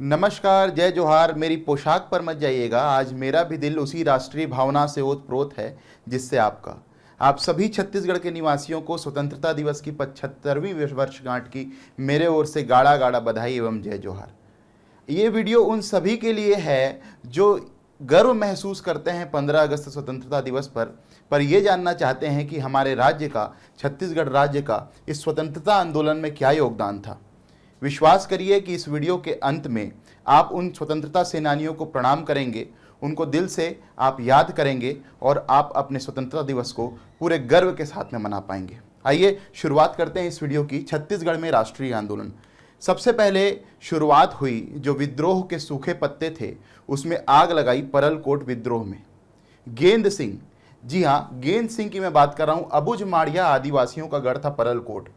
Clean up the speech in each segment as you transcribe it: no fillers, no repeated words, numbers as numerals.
नमस्कार, जय जोहार। मेरी पोशाक पर मत जाइएगा, आज मेरा भी दिल उसी राष्ट्रीय भावना से ओतप्रोत है जिससे आपका। आप सभी छत्तीसगढ़ के निवासियों को स्वतंत्रता दिवस की 75वीं वर्षगांठ की मेरे ओर से गाढ़ा गाढ़ा बधाई एवं जय जोहार। ये वीडियो उन सभी के लिए है जो गर्व महसूस करते हैं 15 अगस्त स्वतंत्रता दिवस पर ये जानना चाहते हैं कि हमारे राज्य का, छत्तीसगढ़ राज्य का इस स्वतंत्रता आंदोलन में क्या योगदान था। विश्वास करिए कि इस वीडियो के अंत में आप उन स्वतंत्रता सेनानियों को प्रणाम करेंगे, उनको दिल से आप याद करेंगे और आप अपने स्वतंत्रता दिवस को पूरे गर्व के साथ में मना पाएंगे। आइए शुरुआत करते हैं इस वीडियो की। छत्तीसगढ़ में राष्ट्रीय आंदोलन। सबसे पहले शुरुआत हुई जो विद्रोह के सूखे पत्ते थे उसमें आग लगाई परलकोट विद्रोह में। गेंद सिंह, जी हाँ, गेंद सिंह की मैं बात कर रहा हूँ। अबुझमाड़िया आदिवासियों का गढ़ था परलकोट।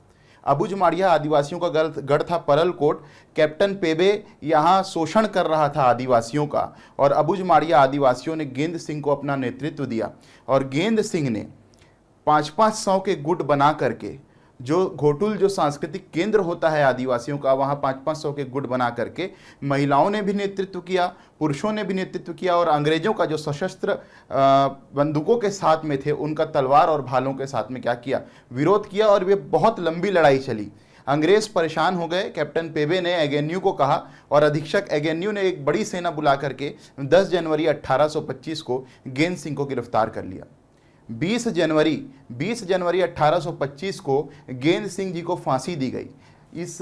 अबुझमाड़िया आदिवासियों का गढ़ था परलकोट। कैप्टन पेबे यहाँ शोषण कर रहा था आदिवासियों का और अबुझमाड़िया आदिवासियों ने गेंद सिंह को अपना नेतृत्व दिया और गेंद सिंह ने 5-500 के गुट बना करके, जो घोटुल जो सांस्कृतिक केंद्र होता है आदिवासियों का, वहाँ 5-500 के गुट बना करके महिलाओं ने भी नेतृत्व किया, पुरुषों ने भी नेतृत्व किया और अंग्रेजों का जो सशस्त्र बंदूकों के साथ में थे उनका तलवार और भालों के साथ में क्या किया, विरोध किया। और वे बहुत लंबी लड़ाई चली। अंग्रेज परेशान हो गए। कैप्टन पेबे ने एगेन्यू को कहा और अधीक्षक एगेन्यू ने एक बड़ी सेना बुला करके 10 जनवरी 1825 को गेंद सिंह को गिरफ्तार कर लिया। 20 जनवरी 1825 को गेंद सिंह जी को फांसी दी गई। इस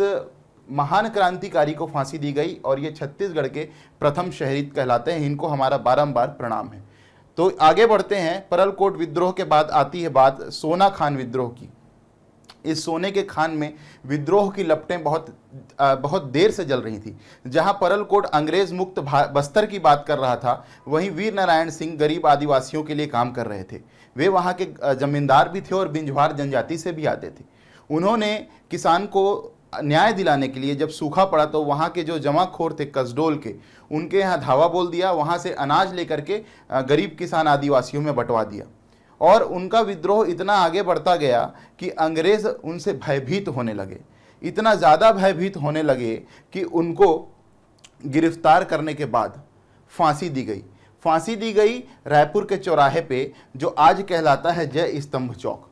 महान क्रांतिकारी को फांसी दी गई और ये छत्तीसगढ़ के प्रथम शहीद कहलाते हैं। इनको हमारा बारंबार प्रणाम है। तो आगे बढ़ते हैं। परलकोट विद्रोह के बाद आती है बात सोना खान विद्रोह की। इस सोने के खान में विद्रोह की लपटें बहुत देर से जल रही थी। जहां परलकोट अंग्रेज मुक्त बस्तर की बात कर रहा था, वहीं वीर नारायण सिंह गरीब आदिवासियों के लिए काम कर रहे थे। वे वहां के जमींदार भी थे और बिंजवार जनजाति से भी आते थे। उन्होंने किसान को न्याय दिलाने के लिए जब सूखा पड़ा तो वहां के जो जमाखोर थे कसडोल के, उनके यहाँ धावा बोल दिया, वहां से अनाज लेकर के गरीब किसान आदिवासियों में बंटवा दिया। और उनका विद्रोह इतना आगे बढ़ता गया कि अंग्रेज उनसे भयभीत होने लगे। इतना ज़्यादा भयभीत होने लगे कि उनको गिरफ्तार करने के बाद फांसी दी गई। फांसी दी गई रायपुर के चौराहे पे, जो आज कहलाता है जय स्तंभ चौक।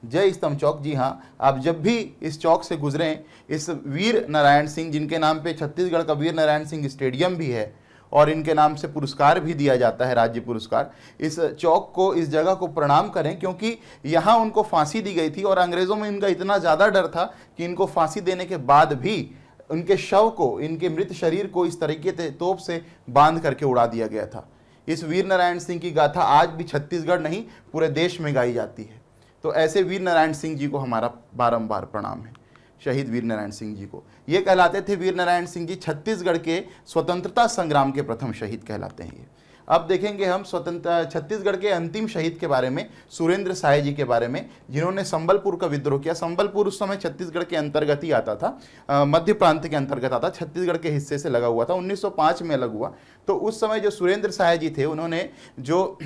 जय स्तंभ चौक, जी हाँ, आप जब भी इस चौक से गुजरें, इस वीर नारायण सिंह, जिनके नाम पे छत्तीसगढ़ का वीर नारायण सिंह स्टेडियम भी है और इनके नाम से पुरस्कार भी दिया जाता है, राज्य पुरस्कार, इस चौक को, इस जगह को प्रणाम करें, क्योंकि यहाँ उनको फांसी दी गई थी और अंग्रेज़ों में इनका इतना ज़्यादा डर था कि इनको फांसी देने के बाद भी उनके शव को, इनके मृत शरीर को इस तरीके से तोप से बांध करके उड़ा दिया गया था। इस वीर नारायण सिंह की गाथा आज भी छत्तीसगढ़ नहीं पूरे देश में गाई जाती है। तो ऐसे वीर नारायण सिंह जी को हमारा बारंबार प्रणाम है। शहीद वीर नारायण सिंह जी को ये कहलाते थे, वीर नारायण सिंह जी छत्तीसगढ़ के स्वतंत्रता संग्राम के प्रथम शहीद कहलाते हैं ये। अब देखेंगे हम छत्तीसगढ़ के अंतिम शहीद के बारे में, सुरेंद्र साय जी के बारे में, जिन्होंने संबलपुर का विद्रोह किया। संबलपुर उस समय छत्तीसगढ़ के अंतर्गत ही आता था, मध्य प्रांत के अंतर्गत आता, छत्तीसगढ़ के हिस्से से लगा हुआ था। 1905 में अलग हुआ। तो उस समय जो सुरेंद्र साय जी थे, उन्होंने जो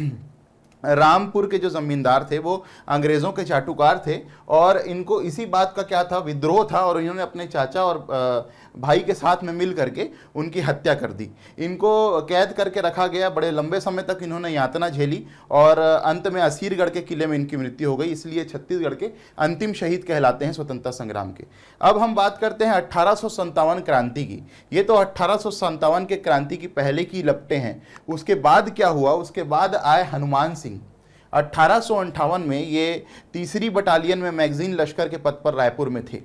रामपुर के जो जमींदार थे वो अंग्रेज़ों के चाटुकार थे और इनको इसी बात का क्या था, विद्रोह था, और इन्होंने अपने चाचा और भाई के साथ में मिल करके उनकी हत्या कर दी। इनको कैद करके रखा गया, बड़े लंबे समय तक इन्होंने यातना झेली और अंत में असीरगढ़ के किले में इनकी मृत्यु हो गई। इसलिए छत्तीसगढ़ के अंतिम शहीद कहलाते हैं स्वतंत्रता संग्राम के। अब हम बात करते हैं 1857 क्रांति की। ये तो 1857 के क्रांति की पहले की लपटें हैं। उसके बाद क्या हुआ, उसके बाद आए हनुमान सिंह। 1858 में ये 3री बटालियन में मैगजीन लश्कर के पद पर रायपुर में थे।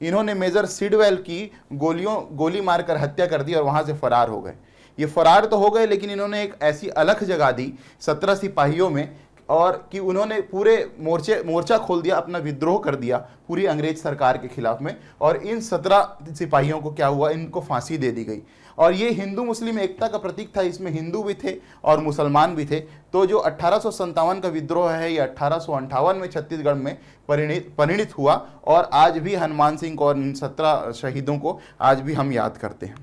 इन्होंने मेजर सिडवेल की गोली मारकर हत्या कर दी और वहां से फरार हो गए। ये फरार तो हो गए, लेकिन इन्होंने एक ऐसी अलख जगा दी 17 सिपाहियों में और कि उन्होंने पूरे मोर्चा खोल दिया, अपना विद्रोह कर दिया पूरी अंग्रेज सरकार के खिलाफ में। और इन 17 सिपाहियों को क्या हुआ, इनको फांसी दे दी गई। और ये हिंदू मुस्लिम एकता का प्रतीक था। इसमें हिंदू भी थे और मुसलमान भी थे। तो जो 1857 का विद्रोह है, ये 1858 में छत्तीसगढ़ में परिणित हुआ और आज भी हनुमान सिंह को और इन 17 शहीदों को आज भी हम याद करते हैं।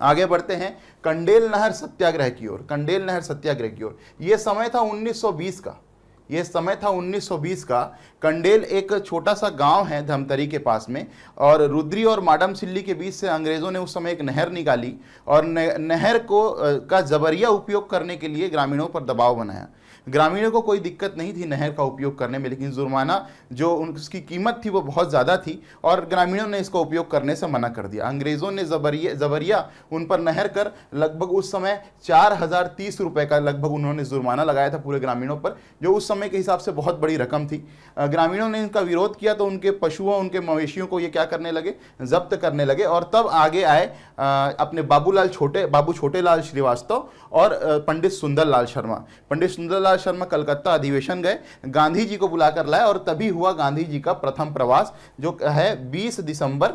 आगे बढ़ते हैं कंडेल नहर सत्याग्रह की ओर। कंडेल नहर सत्याग्रह की ओर, यह समय था 1920 का। ये समय था 1920 का। कंडेल एक छोटा सा गांव है धमतरी के पास में, और रुद्री और माडम सिल्ली के बीच से अंग्रेजों ने उस समय एक नहर निकाली, और नहर को का जबरिया उपयोग करने के लिए ग्रामीणों पर दबाव बनाया। ग्रामीणों को कोई दिक्कत नहीं थी नहर का उपयोग करने में, लेकिन जुर्माना जो उसकी कीमत थी वो बहुत ज़्यादा थी, और ग्रामीणों ने इसका उपयोग करने से मना कर दिया। अंग्रेज़ों ने जबरिया उन पर नहर कर लगभग उस समय 4030 रुपये का लगभग उन्होंने जुर्माना लगाया था पूरे ग्रामीणों पर, जो उस समय के हिसाब से बहुत बड़ी रकम थी। ग्रामीणों ने इनका विरोध किया तो उनके पशुओं, उनके मवेशियों को ये क्या करने लगे, जब्त करने लगे। और तब आगे आए अपने बाबू छोटेलाल श्रीवास्तव और पंडित सुंदरलाल शर्मा। पंडित सुंदरलाल शर्मा कलकत्ता अधिवेशन गए, गांधी जी को बुलाकर लाए, और तभी हुआ गांधी जी का प्रथम प्रवास, जो है 20 दिसंबर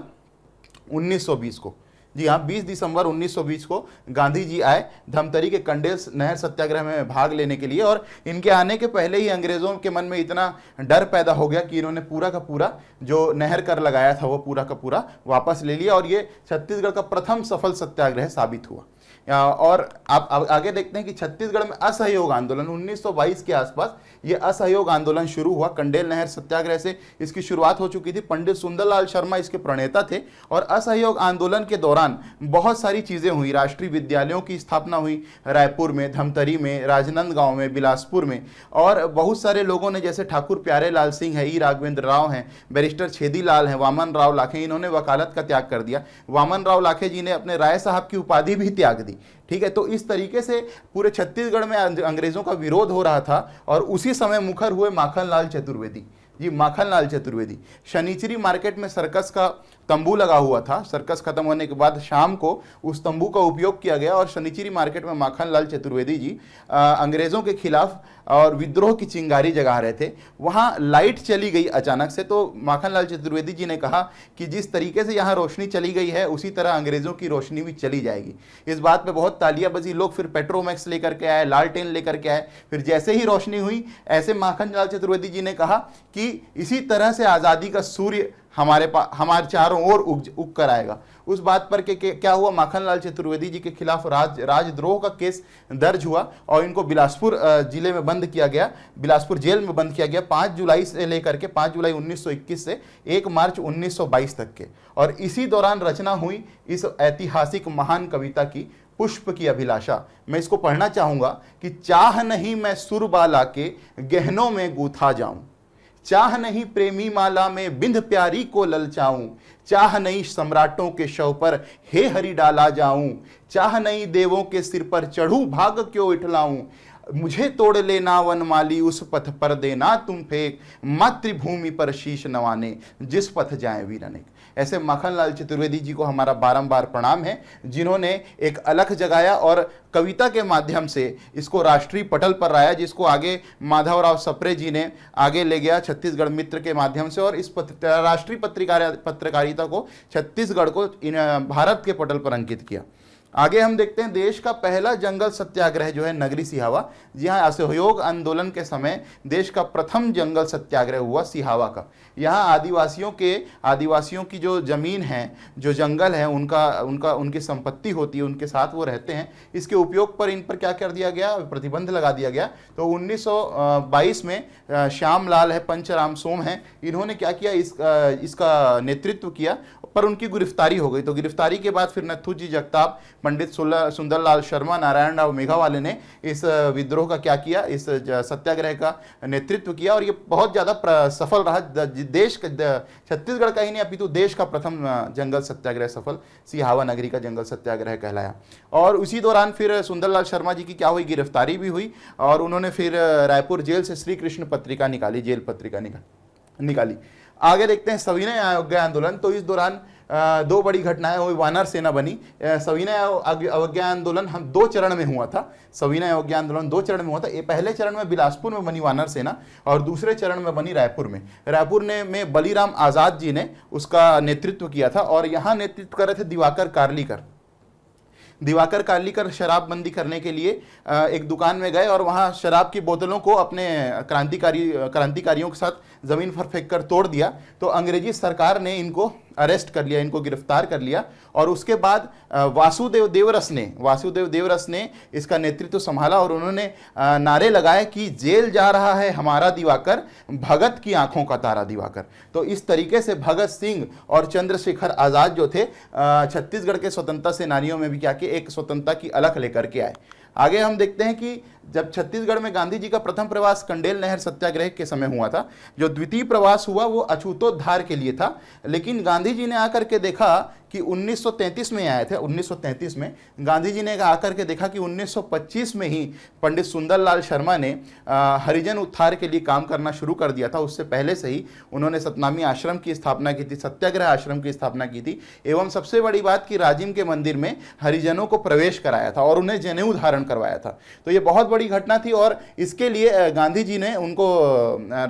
1920 को। जी हाँ, 20 दिसंबर 1920 को गांधी जी आए धमतरी के कंडेल नहर सत्याग्रह में भाग लेने के लिए। और इनके आने के पहले ही अंग्रेजों के मन में इतना डर पैदा हो गया कि इन्होंने पूरा का पूरा जो नहर कर लगाया था वो पूरा का पूरा वापस ले लिया, और ये छत्तीसगढ़ का प्रथम सफल सत्याग्रह साबित हुआ। और आप आगे देखते हैं कि छत्तीसगढ़ में असहयोग आंदोलन 1922 के आसपास ये असहयोग आंदोलन शुरू हुआ। कंडेल नहर सत्याग्रह से इसकी शुरुआत हो चुकी थी। पंडित सुंदरलाल शर्मा इसके प्रणेता थे, और असहयोग आंदोलन के दौरान बहुत सारी चीजें हुई। राष्ट्रीय विद्यालयों की स्थापना हुई रायपुर में, धमतरी में, राजनांदगांव में, बिलासपुर में, और बहुत सारे लोगों ने, जैसे ठाकुर प्यारे लाल सिंह है, ई राघवेंद्र राव हैं, बैरिस्टर छेदी लाल हैं, वामन राव लाखे, इन्होंने वकालत का त्याग कर दिया। वामन राव लाखे जी ने अपने राय साहब की उपाधि भी त्याग दी। ठीक है, तो इस तरीके से पूरे छत्तीसगढ़ में अंग्रेजों का विरोध हो रहा था। और उसी समय मुखर हुए माखनलाल चतुर्वेदी। जी, माखनलाल चतुर्वेदी। शनिचरी मार्केट में सर्कस का तंबू लगा हुआ था। सर्कस खत्म होने के बाद शाम को उस तंबू का उपयोग किया गया, और शनिचरी मार्केट में माखनलाल चतुर्वेदी जी अंग्रेजों के खिलाफ और विद्रोह की चिंगारी जगा रहे थे। वहां लाइट चली गई अचानक से, तो माखनलाल चतुर्वेदी जी ने कहा कि जिस तरीके से यहाँ रोशनी चली गई है उसी तरह अंग्रेजों की रोशनी भी चली जाएगी। इस बात पे बहुत तालियां बजी। लोग फिर पेट्रोमैक्स लेकर के आए, लालटेन लेकर के आए। फिर जैसे ही रोशनी हुई, ऐसे माखनलाल चतुर्वेदी जी ने कहा कि इसी तरह से आज़ादी का सूर्य हमारे चारों ओर उग कर आएगा। उस बात पर क्या हुआ, माखनलाल चतुर्वेदी जी के खिलाफ राजद्रोह का केस दर्ज हुआ, और इनको बिलासपुर जिले में बंद किया गया, बिलासपुर जेल में बंद किया गया 5 जुलाई से लेकर के 5 जुलाई 1921 से 1 मार्च 1922 तक के। और इसी दौरान रचना हुई इस ऐतिहासिक महान कविता की, पुष्प की अभिलाषा। मैं इसको पढ़ना चाहूंगा कि चाह नहीं मैं सुरबाला के गहनों में गूथा जाऊं, चाह नहीं प्रेमी माला में बिंद प्यारी को ललचाऊं, चाह नहीं सम्राटों के शव पर हे हरि डाला जाऊं, चाह नहीं देवों के सिर पर चढ़ूं भाग क्यों इठलाऊं, मुझे तोड़ लेना वनमाली उस पथ पर देना तुम फेंक, मातृभूमि पर शीश नवाने जिस पथ जाए वीर अनेक। ऐसे माखनलाल चतुर्वेदी जी को हमारा बारंबार प्रणाम है, जिन्होंने एक अलख जगाया और कविता के माध्यम से इसको राष्ट्रीय पटल पर लाया, जिसको आगे माधवराव सप्रे जी ने आगे ले गया छत्तीसगढ़ मित्र के माध्यम से, और इस राष्ट्रीय पत्रकारिता को छत्तीसगढ़ को भारत के पटल पर अंकित किया। आगे हम देखते हैं देश का पहला जंगल सत्याग्रह जो है नगरी सिहावा। जी हाँ, असहयोग आंदोलन के समय देश का प्रथम जंगल सत्याग्रह हुआ सिहावा का। यहाँ आदिवासियों की जो जमीन है, जो जंगल है, उनकी संपत्ति होती है, उनके साथ वो रहते हैं। इसके उपयोग पर इन पर क्या कर दिया गया, प्रतिबंध लगा दिया गया। तो 1922 में श्यामलाल है, पंचराम सोम है, इन्होंने क्या किया, इसका नेतृत्व किया, पर उनकी गिरफ्तारी हो गई। तो गिरफ्तारी के बाद फिर नथुजी जगताप, पंडित सुंदरलाल शर्मा, नारायण राव मेघावाले ने इस विद्रोह का क्या किया, इस सत्याग्रह का नेतृत्व किया, और ये बहुत ज़्यादा सफल रहा। देश छत्तीसगढ़ का ही नहीं अपितु देश का प्रथम जंगल सत्याग्रह सफल सिहावा नगरी का जंगल सत्याग्रह कहलाया। और उसी दौरान फिर सुंदरलाल शर्मा जी की क्या हुई, गिरफ्तारी भी हुई, और उन्होंने फिर रायपुर जेल से श्री कृष्ण पत्रिका निकाली, जेल पत्रिका निकाली। आगे देखते हैं सविनय अवज्ञा आंदोलन। तो इस दौरान 2 बड़ी घटनाएं हुई, वानर सेना बनी। सविनय अवज्ञा आंदोलन हम 2 चरण में हुआ था। सविनय अवज्ञा आंदोलन 2 चरण में हुआ था। ये पहले चरण में बिलासपुर में बनी वानर सेना, और दूसरे चरण में बनी रायपुर में। रायपुर में बलीराम आजाद जी ने उसका नेतृत्व किया था, और यहाँ नेतृत्व कर रहे थे दिवाकर कार्लीकर शराबबंदी करने के लिए एक दुकान में गए, और वहाँ शराब की बोतलों को अपने क्रांतिकारियों के साथ ज़मीन पर फेंक कर तोड़ दिया। तो अंग्रेजी सरकार ने इनको अरेस्ट कर लिया, इनको गिरफ्तार कर लिया। और उसके बाद वासुदेव देवरस ने इसका नेतृत्व संभाला और उन्होंने नारे लगाए कि जेल जा रहा है हमारा दिवाकर, भगत की आंखों का तारा दिवाकर। तो इस तरीके से भगत सिंह और चंद्रशेखर आजाद जो थे छत्तीसगढ़ के स्वतंत्रता सेनानियों में भी क्या कि एक स्वतंत्रता की अलख लेकर के आए। आगे हम देखते हैं कि जब छत्तीसगढ़ में गांधी जी का प्रथम प्रवास कंडेल नहर सत्याग्रह के समय हुआ था, जो द्वितीय प्रवास हुआ वो अछूतोद्धार के लिए था। लेकिन गांधी जी ने आकर के देखा कि 1933 में आए थे, 1933 में गांधी जी ने आकर के देखा कि 1925 में ही पंडित सुंदरलाल शर्मा ने हरिजन उत्थान के लिए काम करना शुरू कर दिया था। उससे पहले से ही उन्होंने सतनामी आश्रम की स्थापना की थी, सत्याग्रह आश्रम की स्थापना की थी। एवं सबसे बड़ी बात कि राजिम के मंदिर में हरिजनों को प्रवेश कराया था और उन्हें जनेऊ धारण करवाया था। तो ये बहुत बड़ी घटना थी और इसके लिए गांधी जी ने उनको,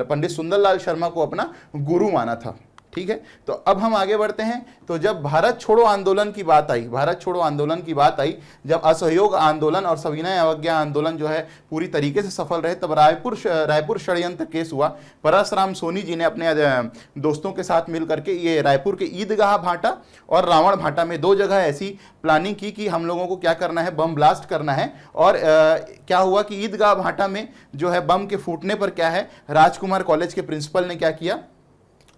पंडित सुंदरलाल शर्मा को अपना गुरु माना था। ठीक है, तो अब हम आगे बढ़ते हैं। तो जब भारत छोड़ो आंदोलन की बात आई, जब असहयोग आंदोलन और सविनय अवज्ञा आंदोलन जो है पूरी तरीके से सफल रहे, तब रायपुर षड्यंत्र केस हुआ। परसराम सोनी जी ने अपने दोस्तों के साथ मिल करके ये रायपुर के ईदगाह भाटा और रावण भाटा में 2 जगह ऐसी प्लानिंग की कि हम लोगों को क्या करना है, बम ब्लास्ट करना है। और क्या हुआ कि ईदगाह भाटा में जो है बम के फूटने पर क्या है, राजकुमार कॉलेज के प्रिंसिपल ने क्या किया,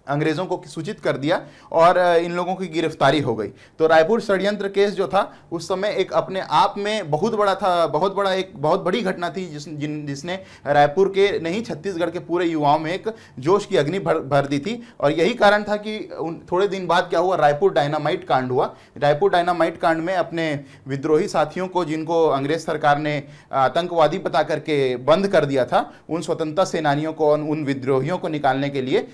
अंग्रेजों को सूचित कर दिया और इन लोगों की गिरफ्तारी हो गई। तो रायपुर षड्यंत्र केस जो था उस समय एक अपने आप में बहुत बड़ी घटना थी, जिसने रायपुर के नहीं छत्तीसगढ़ के पूरे युवाओं में एक जोश की अग्नि भर दी थी। और यही कारण था कि थोड़े दिन बाद क्या हुआ, रायपुर डायनामाइट कांड हुआ। रायपुर डायनामाइट कांड में अपने विद्रोही साथियों को, जिनको अंग्रेज सरकार ने आतंकवादी बता करके बंद कर दिया था, उन स्वतंत्रता सेनानियों को, उन विद्रोहियों को निकालने के लिए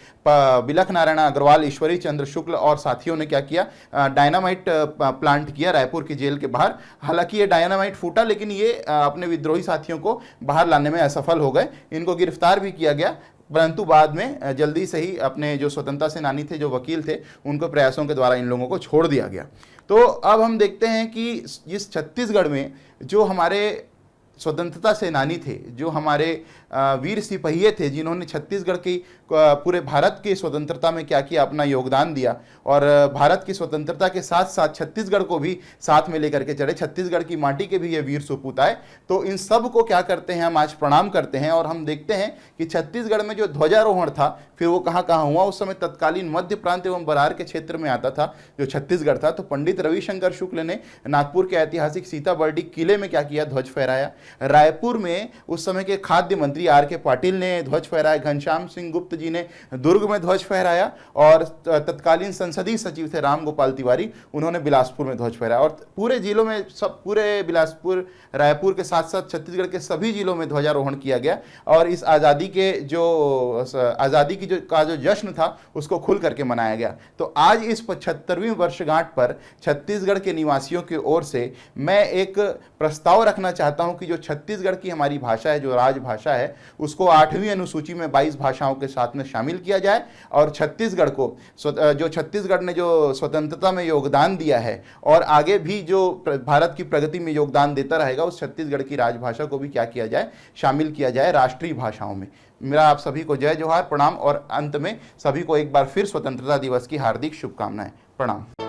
नारायण अग्रवाल, ईश्वरी चंद्र शुक्ल और साथियों ने क्या किया, डायनामाइट प्लांट किया रायपुर की जेल के बाहर। हालांकि ये डायनामाइट फूटा, लेकिन ये अपने विद्रोही साथियों को बाहर लाने में असफल हो गए। इनको गिरफ्तार भी किया गया, परंतु बाद में जल्दी से ही अपने जो स्वतंत्रता सेनानी थे, जो वकील थे, उनको प्रयासों के द्वारा इन लोगों को छोड़ दिया गया। तो अब हम देखते हैं कि इस छत्तीसगढ़ में जो हमारे स्वतंत्रता सेनानी थे, जो हमारे वीर सिपहिये थे, जिन्होंने छत्तीसगढ़ की पूरे भारत की स्वतंत्रता में क्या किया, अपना योगदान दिया और भारत की स्वतंत्रता के साथ साथ छत्तीसगढ़ को भी साथ में लेकर के चले, छत्तीसगढ़ की माटी के भी ये वीर सुपूत आए। तो इन सब को क्या करते हैं, हम आज प्रणाम करते हैं। और हम देखते हैं कि छत्तीसगढ़ में जो ध्वजारोहण था, फिर वो कहाँ कहाँ हुआ। उस समय तत्कालीन मध्य प्रांत एवं बरार के क्षेत्र में आता था जो छत्तीसगढ़ था। तो पंडित रविशंकर शुक्ल ने नागपुर के ऐतिहासिक सीताबर्डी किले में क्या किया, ध्वज फहराया। रायपुर में उस समय के खाद्य मंत्री R.K. पाटिल ने ध्वज फहराया। घनश्याम सिंह गुप्त जी ने दुर्ग में ध्वज फहराया और तत्कालीन संसदीय सचिव थे राम गोपाल तिवारी, उन्होंने बिलासपुर में ध्वज फहराया। और पूरे जिलों में, सब पूरे बिलासपुर, रायपुर के साथ साथ छत्तीसगढ़ के सभी जिलों में ध्वजारोहण किया गया और इस आज़ादी की जो जश्न था उसको खुल करके मनाया गया। तो आज इस 75वीं वर्षगांठ पर छत्तीसगढ़ के निवासियों की ओर से मैं एक प्रस्ताव रखना चाहता हूं कि जो छत्तीसगढ़ की हमारी भाषा है, जो राजभाषा है, उसको 8वीं अनुसूची में 22 भाषाओं के साथ में शामिल किया जाए और छत्तीसगढ़ को, जो छत्तीसगढ़ ने जो स्वतंत्रता में योगदान दिया है और आगे भी जो भारत की प्रगति में योगदान देता रहेगा, उस छत्तीसगढ़ की राजभाषा को भी क्या किया जाए, शामिल किया जाए राष्ट्रीय भाषाओं में। मेरा आप सभी को जय जोहार, प्रणाम और अंत में सभी को एक बार फिर स्वतंत्रता दिवस की हार्दिक शुभकामनाएं। प्रणाम।